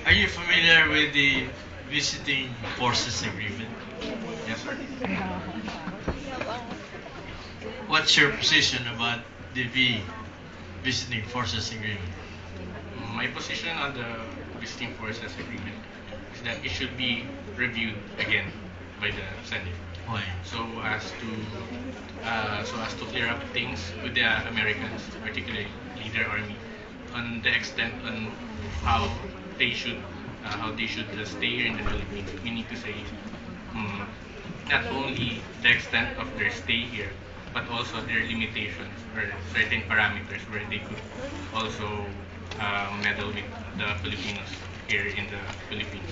Are you familiar with the Visiting Forces Agreement? Yes, sir. What's your position about the Visiting Forces Agreement? My position on the Visiting Forces Agreement is that it should be reviewed again by the Senate, Why? so as to clear up things with the Americans, particularly their army, on the extent on how how they should stay here in the Philippines. Meaning to say, mm, not only the extent of their stay here, but also their limitations or certain parameters where they could also meddle with the Filipinos here in the Philippines.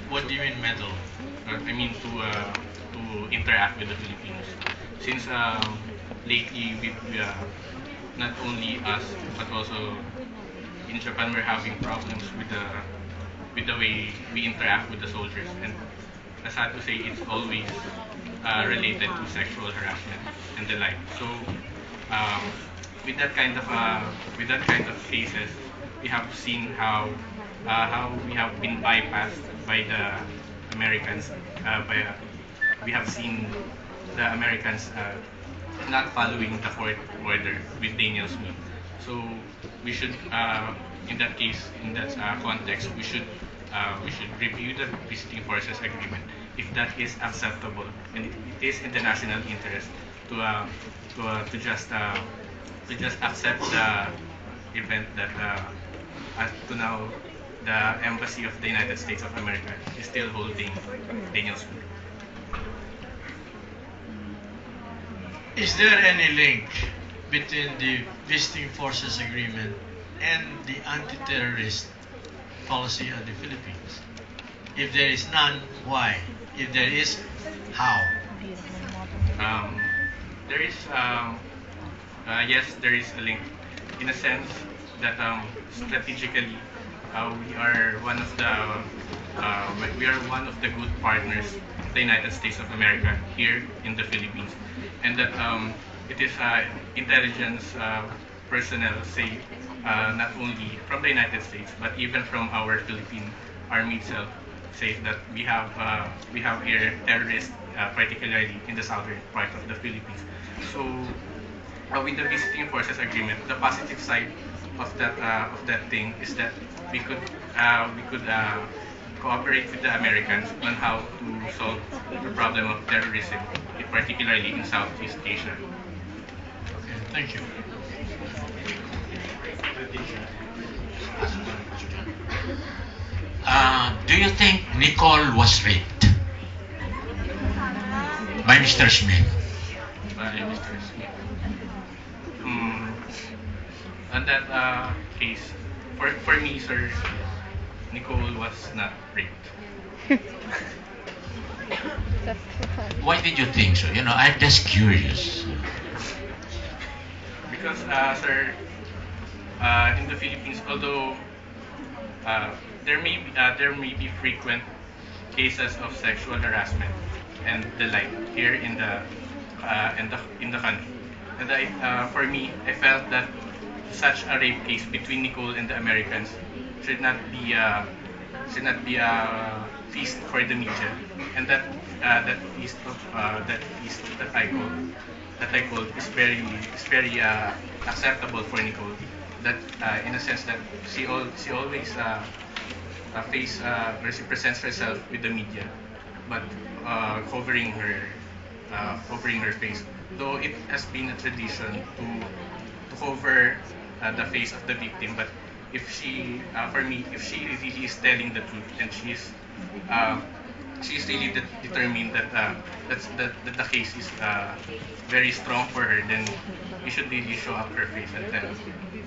What So, do you mean medal? I mean to interact with the Filipinos, since lately not only us but also in Japan we're having problems with the way we interact with the soldiers, and sad to say it's always related to sexual harassment and the like. So um, with that kind of cases, we have seen how we have been bypassed by the Americans. We have seen the Americans not following the court order with Daniel Smith. So we should, in that case, in that context, we should review the visiting forces agreement if that is acceptable and it is in the national interest to uh, to just accept the event that as to now the embassy of the United States of America is still holding Daniel Smith. Is there any link between the Visiting Forces Agreement and the anti-terrorist policy of the Philippines? If there is none, why? If there is, how? Um, there is, yes, there is a link in a sense that strategically we are one of the good partners of the United States of America here in the Philippines, and that it is intelligence personnel say not only from the United States but even from our Philippine Army itself says that we have here terrorists, particularly in the southern part of the Philippines. So with the visiting forces agreement, the positive side of that thing is that we could cooperate with the Americans on how to solve the problem of terrorism, particularly in Southeast Asia. Okay, thank you. Do you think Nicole was raped by Mr. Smith? By Mr. Smith. Mm, on that case, for me, sir, Nicole was not raped. Why did you think so? I'm just curious. Because, sir, in the Philippines, although there may be frequent cases of sexual harassment and the like here in the country, and for me, I felt that such a rape case between Nicole and the Americans should not be a feast for the media, and that feast that I called is very acceptable for Nicole. That in a sense that she always or she presents herself with the media, but covering her face. Though it has been a tradition to cover the face of the victim, but for me, if she really is telling the truth and uh, she's really determined that the case is very strong for her, then we should really show up her face and tell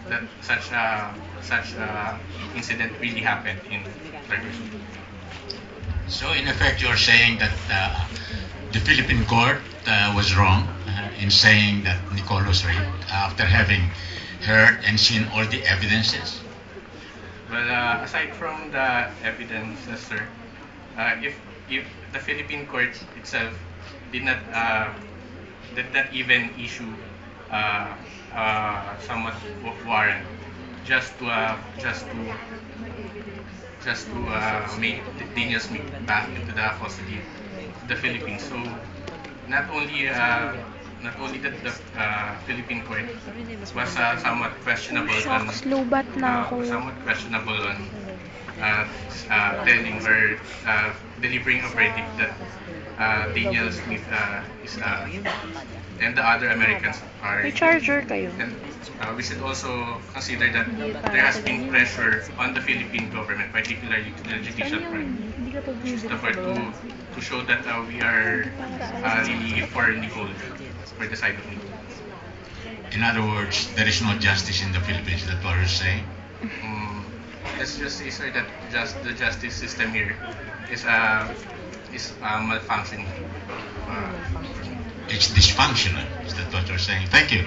that such incident really happened in Targus. So, in effect, you're saying that the Philippine court was wrong in saying that Nicole was raped after having heard and seen all the evidences. Well, aside from the evidence, sir, if the Philippine court itself did not even issue somewhat warrant just to make Daniel Smith back into the custody of the Philippines. So not only that the Philippine court was somewhat questionable on Lobat na ako. telling or delivering a verdict that Daniel Smith and the other Americans are. May charger kayo. And we should also consider that there has been pressure on the Philippine government, particularly to the judicial branch, to show that we are really for Nicole, for the side of Nicole. In other words, there is no justice in the Philippines. That's what you're saying. Let's just say, sir, that the justice system here is malfunctioning. It's dysfunctional. Is that what you're saying? Thank you.